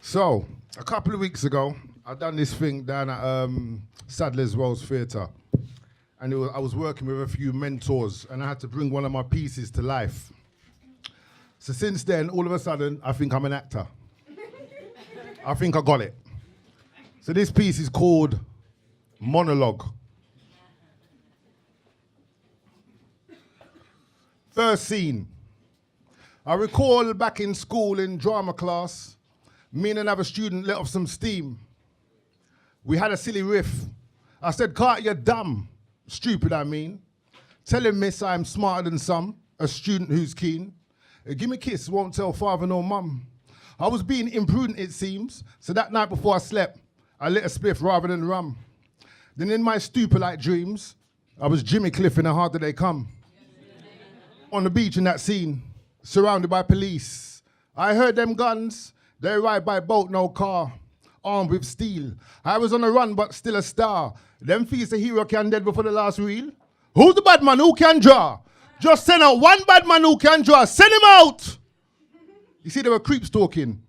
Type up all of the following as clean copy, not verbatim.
So, a couple of weeks ago, I done this thing down at Sadler's Wells Theatre. And I was working with a few mentors, and I had to bring one of my pieces to life. So since then, all of a sudden, I think I'm an actor. I think I got it. So this piece is called Monologue. First scene. I recall back in school in drama class, me and another student let off some steam. We had a silly riff. I said, "Carter, you're dumb." Stupid, I mean. Telling miss I'm smarter than some, a student who's keen. Give me a kiss, won't tell father nor mum. I was being imprudent, it seems, so that night before I slept, I lit a spliff rather than rum. Then in my stupor-like dreams, I was Jimmy Cliff in A Hard Day They Come. On the beach in that scene, surrounded by police. I heard them guns, they ride by boat, no car, armed with steel. I was on the run, but still a star. Them feast a hero can dead before the last reel. Who's the bad man who can draw? Just send out one bad man who can draw. Send him out! You see, there were creeps talking.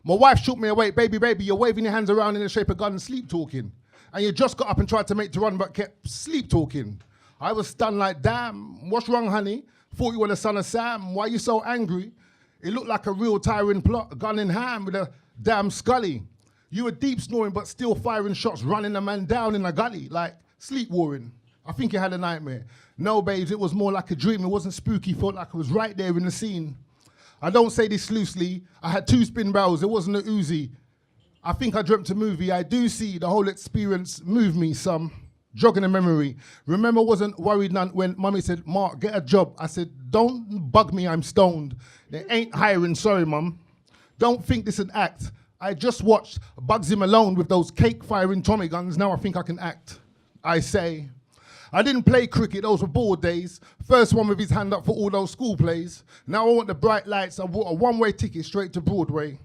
My wife shook me awake. Baby, you're waving your hands around in the shape of gun and sleep talking. And you just got up and tried to make to run, but kept sleep talking. I was stunned like, damn, what's wrong, honey? Thought you were the son of Sam. Why you so angry? It looked like a real tiring plot, gun in hand with a damn scully. You were deep snoring, but still firing shots, running a man down in a gully, like sleep warring. I think you had a nightmare. No, babes, it was more like a dream. It wasn't spooky, felt like I was right there in the scene. I don't say this loosely. I had 2 spin barrels, it wasn't a Uzi. I think I dreamt a movie. I do see the whole experience move me some. Jogging a memory. Remember, wasn't worried none when mummy said, "Mark, get a job." I said, "Don't bug me, I'm stoned. They ain't hiring, sorry, mum. Don't think this an act. I just watched Bugsy Malone with those cake-firing Tommy guns. Now I think I can act." I say, I didn't play cricket, those were board days. First one with his hand up for all those school plays. Now I want the bright lights, I bought a one-way ticket straight to Broadway.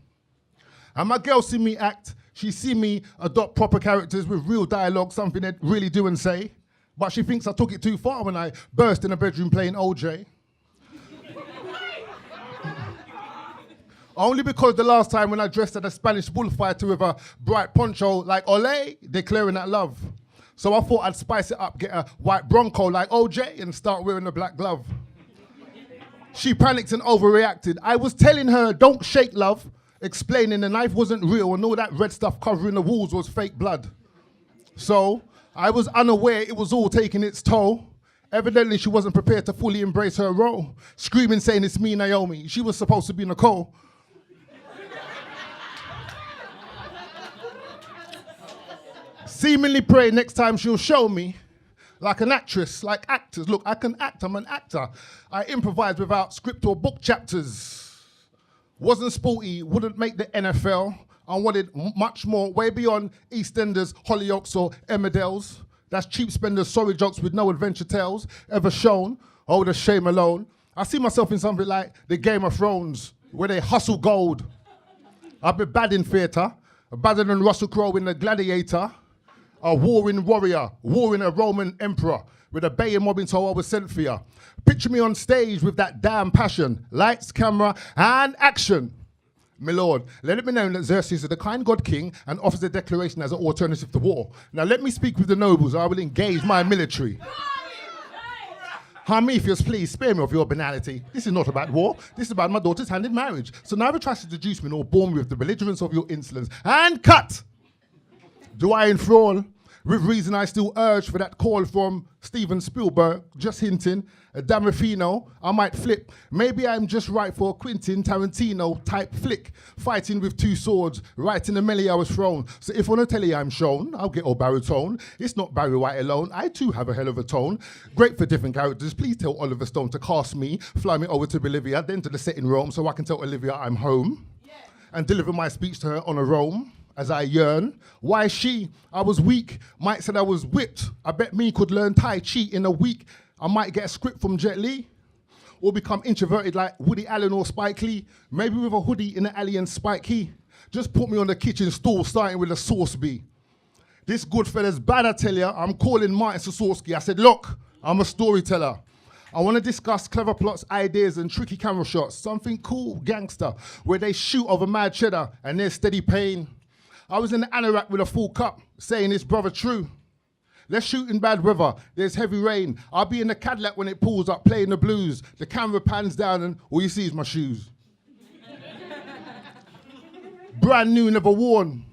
And my girl see me act, she see me adopt proper characters with real dialogue, something they'd really do and say. But she thinks I took it too far when I burst in a bedroom playing OJ. Only because the last time when I dressed as a Spanish bullfighter with a bright poncho like Olé, declaring that love. So I thought I'd spice it up, get a white Bronco like OJ and start wearing a black glove. She panicked and overreacted. I was telling her, don't shake, love, explaining the knife wasn't real and all that red stuff covering the walls was fake blood. So I was unaware it was all taking its toll. Evidently she wasn't prepared to fully embrace her role. Screaming saying it's me, Naomi. She was supposed to be Nicole. Seemingly pray next time she'll show me, like an actress, like actors. Look, I can act, I'm an actor. I improvise without script or book chapters. Wasn't sporty, wouldn't make the NFL. I wanted much more, way beyond EastEnders, Hollyoaks or Emmerdales. That's cheap spenders, sorry jokes with no adventure tales ever shown. Oh, the shame alone. I see myself in something like the Game of Thrones, where they hustle gold. I've been bad in theatre, badder than Russell Crowe in The Gladiator. A warring warrior, warring a Roman emperor, with a baying mob until I was sent for ya. Picture me on stage with that damn passion. Lights, camera, and action. My lord, let it be known that Xerxes is the kind god king and offers a declaration as an alternative to war. Now let me speak with the nobles, or I will engage my military. Harmetheus, please spare me of your banality. This is not about war. This is about my daughter's hand in marriage. So neither try to seduce me nor bore me with the belligerence of your insolence. And cut! Do I enthrall? With reason I still urge for that call from Steven Spielberg, just hinting, Damafino, I might flip. Maybe I'm just right for a Quentin Tarantino type flick, fighting with 2 swords, right in the melee I was thrown. So if on a telly I'm shown, I'll get all baritone. It's not Barry White alone, I too have a hell of a tone. Great for different characters, please tell Oliver Stone to cast me, fly me over to Bolivia, then to the set in Rome, so I can tell Olivia I'm home, and deliver my speech to her on a roam. As I yearn. Why she? I was weak. Mike said I was whipped. I bet me could learn Tai Chi in a week. I might get a script from Jet Li. Or become introverted like Woody Allen or Spike Lee. Maybe with a hoodie in the alley and Spike Key. Just put me on the kitchen stool starting with a sauce bee. This good fella's bad, I tell ya. I'm calling Martin Sosowski. I said, look, I'm a storyteller. I want to discuss clever plots, ideas, and tricky camera shots. Something cool, gangster, where they shoot over mad cheddar and there's steady pain. I was in the anorak with a full cup, saying it's brother true. Let's shoot in bad weather, there's heavy rain. I'll be in the Cadillac when it pulls up, playing the blues. The camera pans down and all you see is my shoes. Brand new, never worn.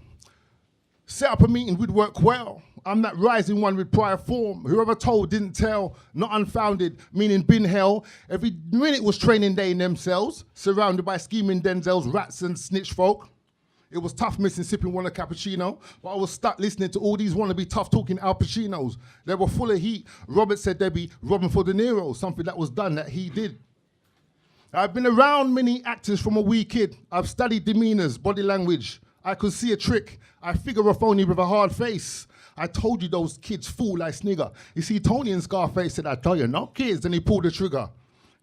Set up a meeting, we'd work well. I'm that rising one with prior form. Whoever told didn't tell, not unfounded, meaning bin hell. Every minute was training day in themselves, surrounded by scheming Denzels, rats and snitch folk. It was tough missing sipping one a cappuccino, but I was stuck listening to all these wannabe tough talking Al Pacinos. They were full of heat. Robert said they'd be robbing for De Niro, something that was done that he did. I've been around many actors from a wee kid. I've studied demeanors, body language. I could see a trick. I figure a phony with a hard face. I told you those kids fool like snigger. You see, Tony and Scarface said, I tell you, not kids, then he pulled the trigger.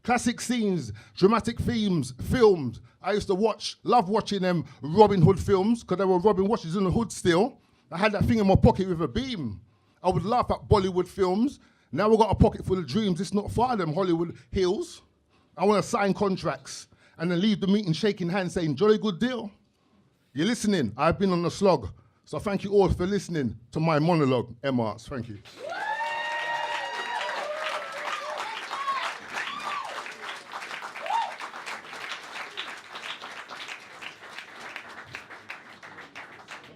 Classic scenes, dramatic themes, films. I used to love watching them Robin Hood films, because there were Robin watches in the hood still. I had that thing in my pocket with a beam. I would laugh at Bollywood films. Now we've got a pocket full of dreams. It's not far them Hollywood hills. I want to sign contracts and then leave the meeting shaking hands saying, jolly good deal. You're listening. I've been on the slog. So thank you all for listening to my monologue, M.Artz. Thank you.